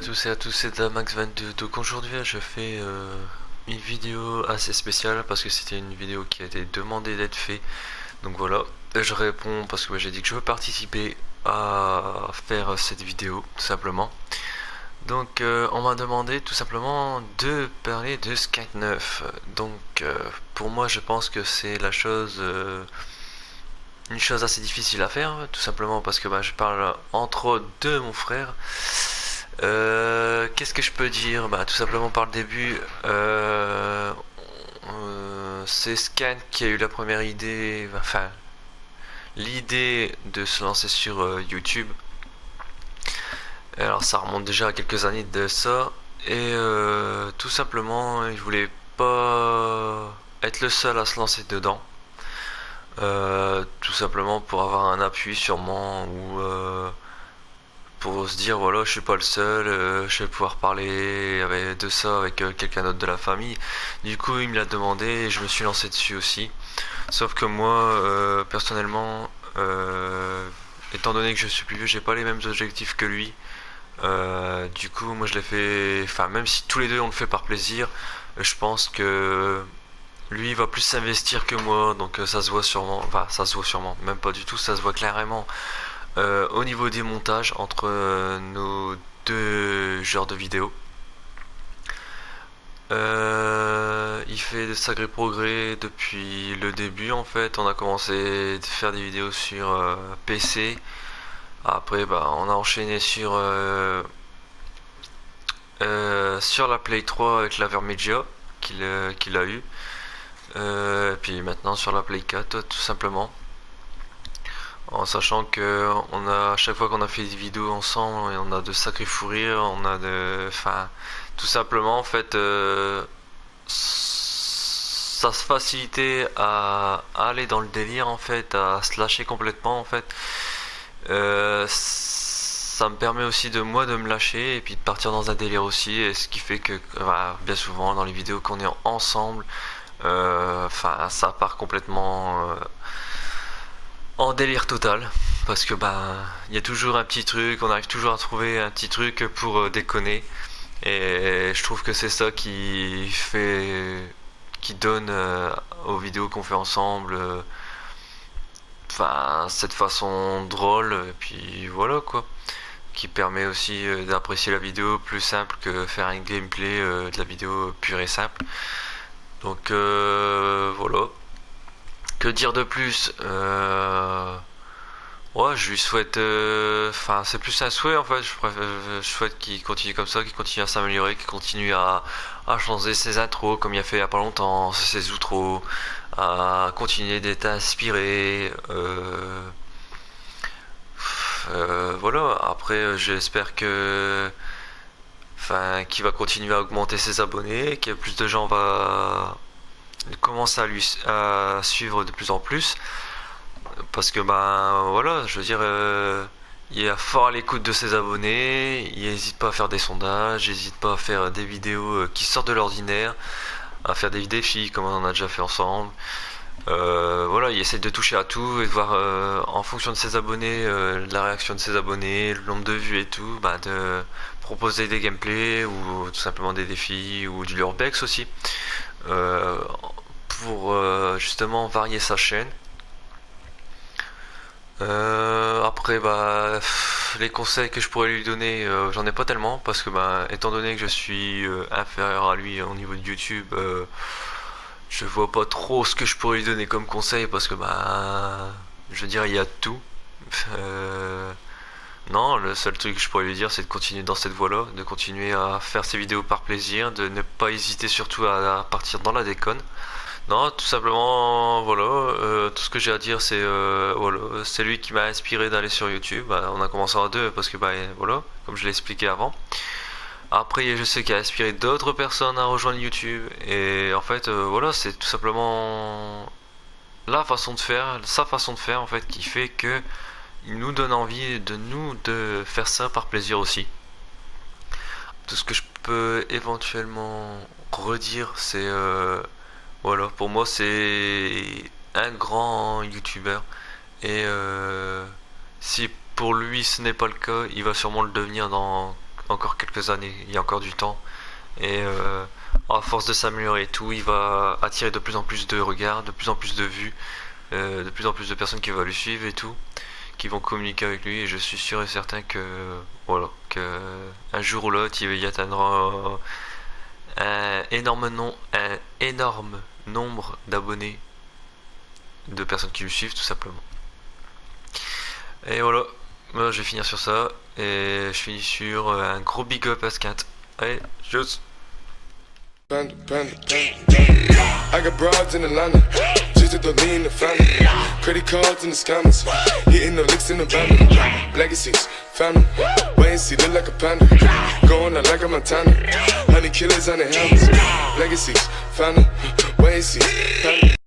tous et à tous, c'est Damax22. Donc aujourd'hui, je fais une vidéo assez spéciale parce que c'était une vidéo qui a été demandée d'être faite. Donc voilà, je réponds parce que j'ai dit que je veux participer à faire cette vidéo, tout simplement. Donc on m'a demandé tout simplement de parler de Skate 9. Donc pour moi, je pense que c'est une chose assez difficile à faire, tout simplement parce que je parle entre autres de mon frère. Qu'est-ce que je peux dire? Tout simplement par le début, c'est Scan qui a eu la première idée, enfin, l'idée de se lancer sur YouTube. Alors, ça remonte déjà à quelques années de ça, et tout simplement, il voulait pas être le seul à se lancer dedans. Tout simplement pour avoir un appui sûrement ou pour se dire voilà je suis pas le seul, je vais pouvoir parler de ça avec quelqu'un d'autre de la famille. Du coup il me l'a demandé et je me suis lancé dessus aussi. Sauf que moi personnellement étant donné que je suis plus vieux, j'ai pas les mêmes objectifs que lui. Du coup moi je l'ai fait, enfin même si tous les deux on le fait par plaisir, je pense que lui il va plus s'investir que moi, donc ça se voit sûrement, enfin ça se voit sûrement, même pas du tout, ça se voit clairement au niveau des montages entre nos deux genres de vidéos. Il fait de sacrés progrès depuis le début en fait. On a commencé à faire des vidéos sur PC. Après on a enchaîné sur la Play 3 avec la Vermedia qu'il a eu. Et puis maintenant sur la Play 4 tout simplement. En sachant que à chaque fois qu'on a fait des vidéos ensemble, on a de sacrés fous rires, on a enfin, tout simplement en fait, ça se facilitait à aller dans le délire en fait, à se lâcher complètement en fait. Ça me permet aussi de moi de me lâcher et puis de partir dans un délire aussi, et ce qui fait que bien souvent dans les vidéos qu'on est ensemble, enfin ça part complètement en délire total parce que il y a toujours un petit truc, on arrive toujours à trouver un petit truc pour déconner, et je trouve que c'est ça qui donne aux vidéos qu'on fait ensemble enfin cette façon drôle, et puis voilà quoi, qui permet aussi d'apprécier la vidéo plus simple que faire un gameplay de la vidéo pure et simple. Donc voilà, que dire de plus? Ouais, je lui souhaite. Enfin, c'est plus un souhait en fait. Je souhaite qu'il continue comme ça, qu'il continue à s'améliorer, qu'il continue à changer ses intros comme il a fait il y a pas longtemps, ses outros, à continuer d'être inspiré. Voilà. Après, j'espère enfin, qu'il va continuer à augmenter ses abonnés, que plus de gens va commencer à suivre de plus en plus. Parce que voilà, je veux dire, il est fort à l'écoute de ses abonnés, il n'hésite pas à faire des sondages, il n'hésite pas à faire des vidéos qui sortent de l'ordinaire, à faire des défis comme on en a déjà fait ensemble. Voilà, il essaie de toucher à tout et de voir en fonction de ses abonnés, la réaction de ses abonnés, le nombre de vues et tout, de proposer des gameplays ou tout simplement des défis ou du l'urbex aussi, euh, pour justement varier sa chaîne. Après, les conseils que je pourrais lui donner, j'en ai pas tellement parce que, étant donné que je suis inférieur à lui au niveau de YouTube, je vois pas trop ce que je pourrais lui donner comme conseil parce que, je veux dire, il y a tout. Euh, non, le seul truc que je pourrais lui dire, c'est de continuer dans cette voie-là, de continuer à faire ses vidéos par plaisir, de ne pas hésiter surtout à partir dans la déconne. Non, tout simplement, voilà, tout ce que j'ai à dire, c'est voilà, c'est lui qui m'a inspiré d'aller sur YouTube. On a commencé à deux parce que voilà, comme je l'ai expliqué avant. Après, je sais qu'il a inspiré d'autres personnes à rejoindre YouTube, et en fait, voilà, c'est tout simplement la façon de faire, sa façon de faire en fait, qui fait que il nous donne envie de faire ça par plaisir aussi. Tout ce que je peux éventuellement redire, c'est voilà, pour moi c'est un grand youtubeur, et si pour lui ce n'est pas le cas, il va sûrement le devenir dans encore quelques années, il y a encore du temps. Et à force de s'améliorer et tout, il va attirer de plus en plus de regards, de plus en plus de vues, de plus en plus de personnes qui vont le suivre et tout, qui vont communiquer avec lui. Et je suis sûr et certain que voilà, que un jour ou l'autre, il atteindra un énorme nombre d'abonnés, de personnes qui le suivent tout simplement. Et voilà, moi je vais finir sur ça. Et je finis sur un gros big up à Skint. Allez, tchuss. Panda, panda, panda. I got broads in Atlanta, just to lean the family. Credit cards in the scammers, hitting the licks in the van. Legacies, family, wait and see, look like a panda. Going out like a Montana, honey killers on the helmets. Legacies, family, wait and see, family.